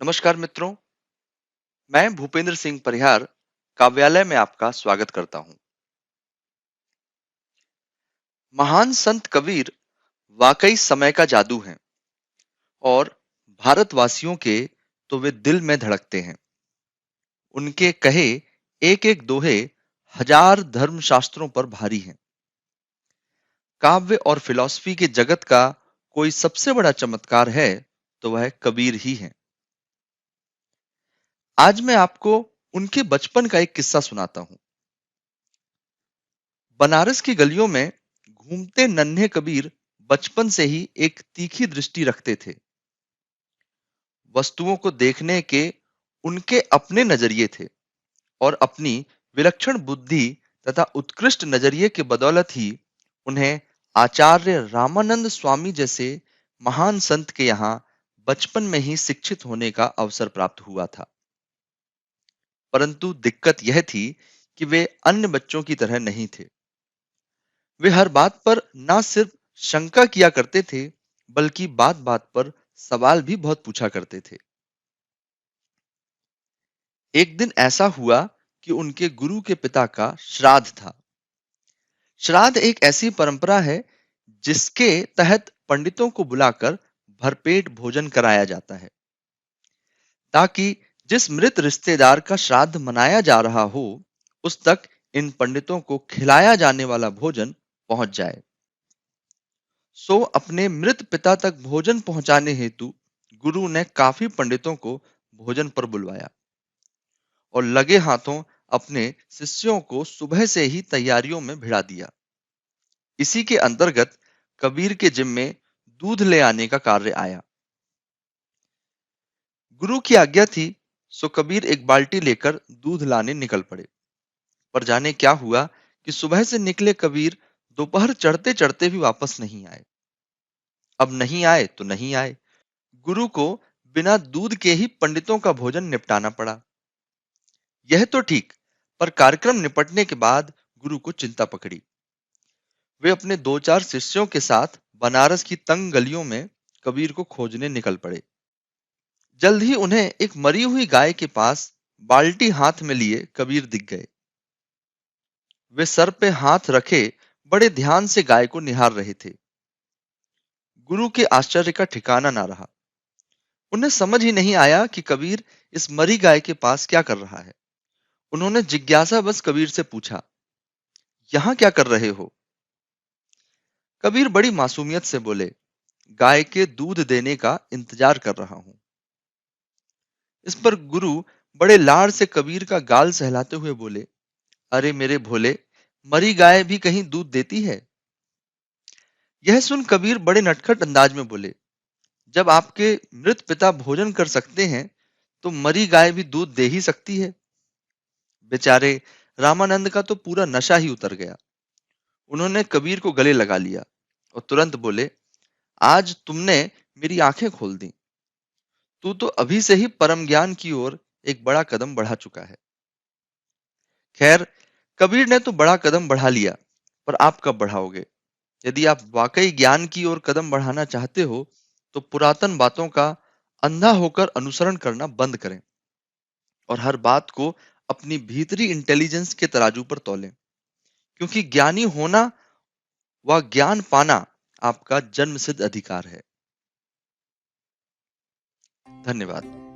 नमस्कार मित्रों, मैं भूपेंद्र सिंह परिहार काव्यालय में आपका स्वागत करता हूं। महान संत कबीर वाकई समय का जादू हैं और भारतवासियों के तो वे दिल में धड़कते हैं। उनके कहे एक एक दोहे हजार धर्म शास्त्रों पर भारी हैं। काव्य और फिलॉसफी के जगत का कोई सबसे बड़ा चमत्कार है तो वह कबीर ही है। आज मैं आपको उनके बचपन का एक किस्सा सुनाता हूं। बनारस की गलियों में घूमते नन्हे कबीर बचपन से ही एक तीखी दृष्टि रखते थे। वस्तुओं को देखने के उनके अपने नजरिए थे और अपनी विलक्षण बुद्धि तथा उत्कृष्ट नजरिए के बदौलत ही उन्हें आचार्य रामानंद स्वामी जैसे महान संत के यहाँ बचपन में ही शिक्षित होने का अवसर प्राप्त हुआ था। परंतु दिक्कत यह थी कि वे अन्य बच्चों की तरह नहीं थे। वे हर बात पर ना सिर्फ शंका किया करते थे, बल्कि बात बात पर सवाल भी बहुत पूछा करते थे। एक दिन ऐसा हुआ कि उनके गुरु के पिता का श्राद्ध था। श्राद्ध एक ऐसी परंपरा है जिसके तहत पंडितों को बुलाकर भरपेट भोजन कराया जाता है, ताकि जिस मृत रिश्तेदार का श्राद्ध मनाया जा रहा हो, उस तक इन पंडितों को खिलाया जाने वाला भोजन पहुंच जाए। सो अपने मृत पिता तक भोजन पहुंचाने हेतु गुरु ने काफी पंडितों को भोजन पर बुलवाया और लगे हाथों अपने शिष्यों को सुबह से ही तैयारियों में भिड़ा दिया। इसी के अंतर्गत कबीर के जिम्मे दूध ले आने का कार्य आया। गुरु की आज्ञा थी, सो कबीर एक बाल्टी लेकर दूध लाने निकल पड़े। पर जाने क्या हुआ कि सुबह से निकले कबीर दोपहर चढ़ते चढ़ते भी वापस नहीं आए। अब नहीं आए तो नहीं आए। गुरु को बिना दूध के ही पंडितों का भोजन निपटाना पड़ा। यह तो ठीक, पर कार्यक्रम निपटने के बाद गुरु को चिंता पकड़ी। वे अपने दो चार शिष्यों के साथ बनारस की तंग गलियों में कबीर को खोजने निकल पड़े। जल्द ही उन्हें एक मरी हुई गाय के पास बाल्टी हाथ में लिए कबीर दिख गए। वे सर पे हाथ रखे बड़े ध्यान से गाय को निहार रहे थे। गुरु के आश्चर्य का ठिकाना ना रहा। उन्हें समझ ही नहीं आया कि कबीर इस मरी गाय के पास क्या कर रहा है। उन्होंने जिज्ञासा बस कबीर से पूछा, यहां क्या कर रहे हो? कबीर बड़ी मासूमियत से बोले, गाय के दूध देने का इंतजार कर रहा हूं। इस पर गुरु बड़े लाड़ से कबीर का गाल सहलाते हुए बोले, अरे मेरे भोले, मरी गाय भी कहीं दूध देती है? यह सुन कबीर बड़े नटखट अंदाज में बोले, जब आपके मृत पिता भोजन कर सकते हैं, तो मरी गाय भी दूध दे ही सकती है। बेचारे रामानंद का तो पूरा नशा ही उतर गया। उन्होंने कबीर को गले लगा लिया और तुरंत बोले, आज तुमने मेरी आंखें खोल दी। तू तो अभी से ही परम ज्ञान की ओर एक बड़ा कदम बढ़ा चुका है। खैर, कबीर ने तो बड़ा कदम बढ़ा लिया, पर आप कब बढ़ाओगे? यदि आप वाकई ज्ञान की ओर कदम बढ़ाना चाहते हो, तो पुरातन बातों का अंधा होकर अनुसरण करना बंद करें और हर बात को अपनी भीतरी इंटेलिजेंस के तराजू पर तौलें, क्योंकि ज्ञानी होना व ज्ञान पाना आपका जन्मसिद्ध अधिकार है। धन्यवाद।